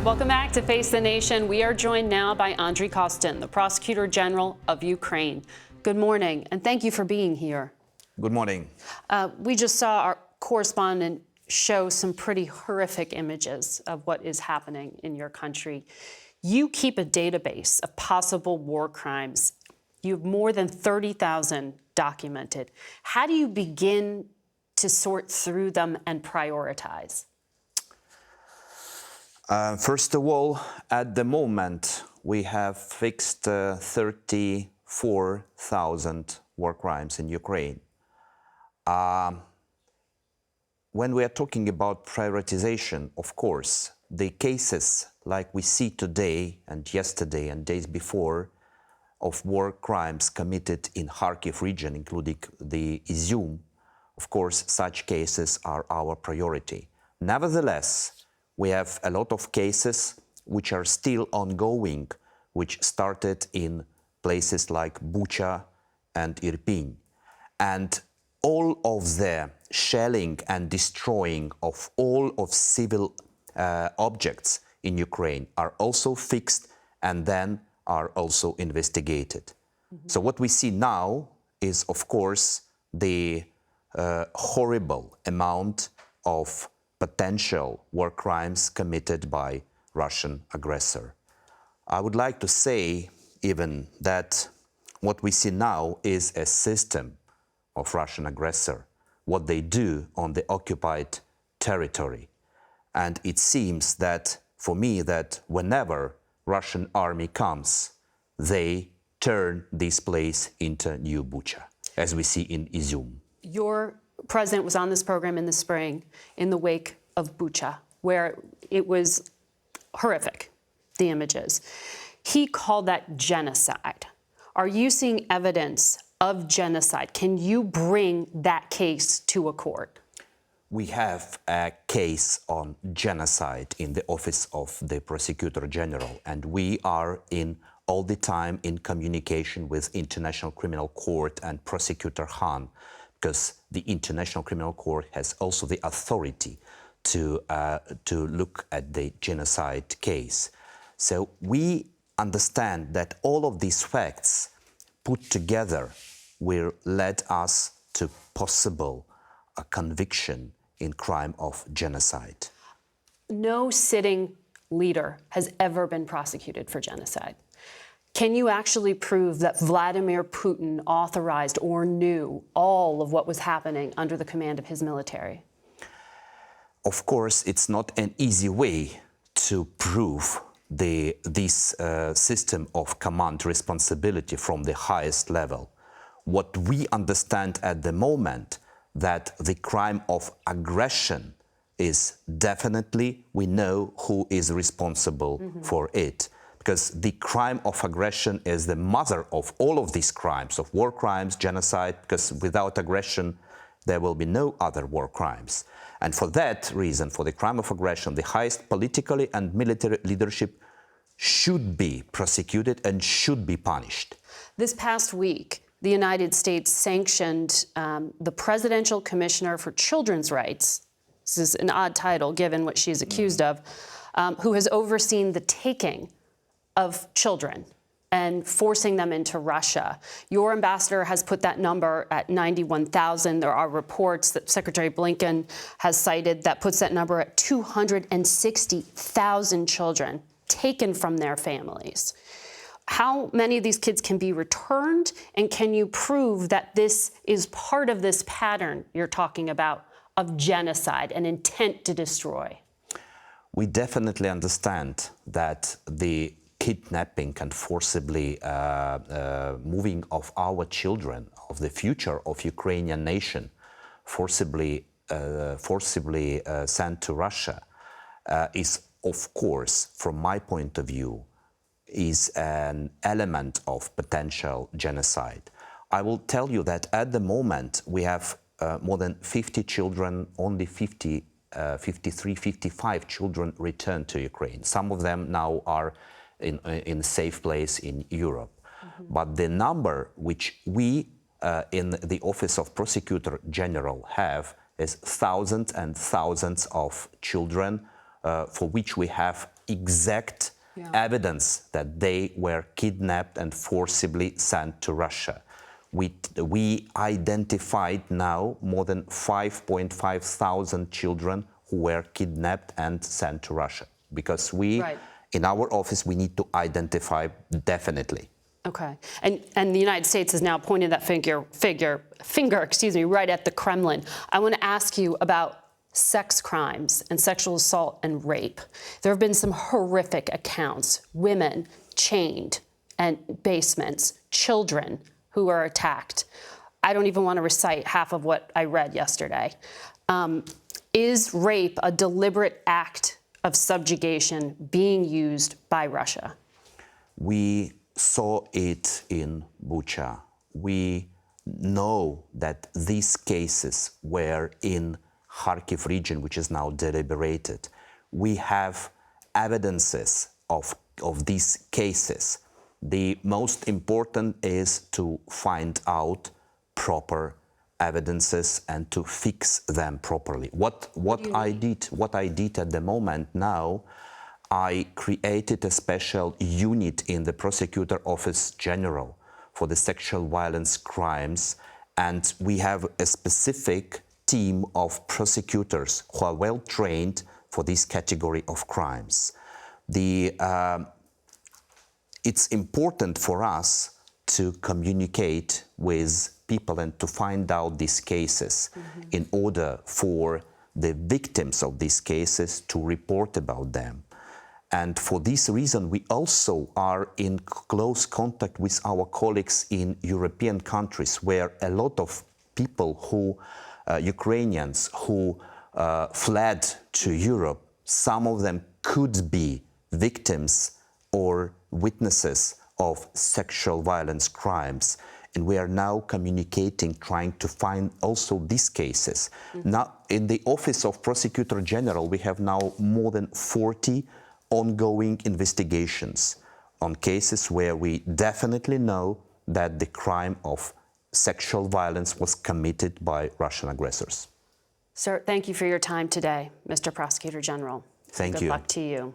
Welcome back to Face the Nation. We are joined now by Andriy Kostin, the prosecutor general of Ukraine. Good morning, and thank you for being here. Good morning. We just saw our correspondent show some pretty horrific images of what is happening in your country. You keep a database of possible war crimes. You have more than 30,000 documented. How do you begin to sort through them and prioritize? First of all, at the moment, we have fixed 34,000 war crimes in Ukraine. When we are talking about prioritization, of course, the cases like we see today and yesterday and days before of war crimes committed in Kharkiv region, including the Izium, of course, such cases are our priority. Nevertheless, we have a lot of cases which are still ongoing, which started in places like Bucha and Irpin. And all of the shelling and destroying of all of civil objects in Ukraine are also fixed and then are also investigated. So what we see now is, of course, the horrible amount of potential war crimes committed by Russian aggressor. I would like to say even that what we see now is a system of Russian aggressor, what they do on the occupied territory. And it seems that, for me, that whenever Russian army comes, they turn this place into new Bucha, as we see in Izium. Your president was on this program in the spring in the wake of Bucha, where it was horrific, the images. He called that genocide. Are you seeing evidence of genocide? Can you bring that case to a court? We have a case on genocide in the office of the prosecutor general, and we are all the time in communication with International Criminal Court and Prosecutor Khan, because the International Criminal Court has also the authority to look at the genocide case. So we understand that all of these facts put together will lead us to possible a conviction in crime of genocide. No sitting leader has ever been prosecuted for genocide. Can you actually prove that Vladimir Putin authorized or knew all of what was happening under the command of his military? Of course, it's not an easy way to prove this system of command responsibility from the highest level. What we understand at the moment, that the crime of aggression is definitely, we know who is responsible for it. Because the crime of aggression is the mother of all of these crimes, of war crimes, genocide, because without aggression, there will be no other war crimes. And for that reason, for the crime of aggression, the highest politically and military leadership should be prosecuted and should be punished. This past week, the United States sanctioned the Presidential Commissioner for Children's Rights. This is an odd title, given what she is accused of, who has overseen the taking of children and forcing them into Russia. Your ambassador has put that number at 91,000. There are reports that Secretary Blinken has cited that puts that number at 260,000 children taken from their families. How many of these kids can be returned, and can you prove that this is part of this pattern you're talking about of genocide and intent to destroy? We definitely understand that the kidnapping and forcibly moving of our children, of the future of Ukrainian nation, forcibly sent to Russia, is, of course, from my point of view, is an element of potential genocide. I will tell you that at the moment we have more than 50 children, only 53, 55 children returned to Ukraine. Some of them now are in a safe place in Europe. But the number which we in the Office of Prosecutor General have is thousands and thousands of children for which we have exact evidence that they were kidnapped and forcibly sent to Russia. We identified now more than 5.5 thousand children who were kidnapped and sent to Russia, because in our office, we need to identify definitely. Okay, and the United States has now pointed that finger, right at the Kremlin. I want to ask you about sex crimes and sexual assault and rape. There have been some horrific accounts: women chained and basements, children who are attacked. I don't even want to recite half of what I read yesterday. Is rape a deliberate act of subjugation being used by Russia? We saw it in Bucha. We know that these cases were in Kharkiv region, which is now deliberated. We have evidences of these cases. The most important is to find out proper evidences and to fix them properly. What I did at the moment now, I created a special unit in the Prosecutor Office General for the sexual violence crimes, and we have a specific team of prosecutors who are well trained for this category of crimes. It's important for us to communicate with people and to find out these cases in order for the victims of these cases to report about them. And for this reason, we also are in close contact with our colleagues in European countries, where a lot of people Ukrainians who fled to Europe, some of them could be victims or witnesses of sexual violence crimes. And we are now communicating, trying to find also these cases. Now, in the Office of Prosecutor General, we have now more than 40 ongoing investigations on cases where we definitely know that the crime of sexual violence was committed by Russian aggressors. Sir, thank you for your time today, Mr. Prosecutor General. Thank you. Good luck to you.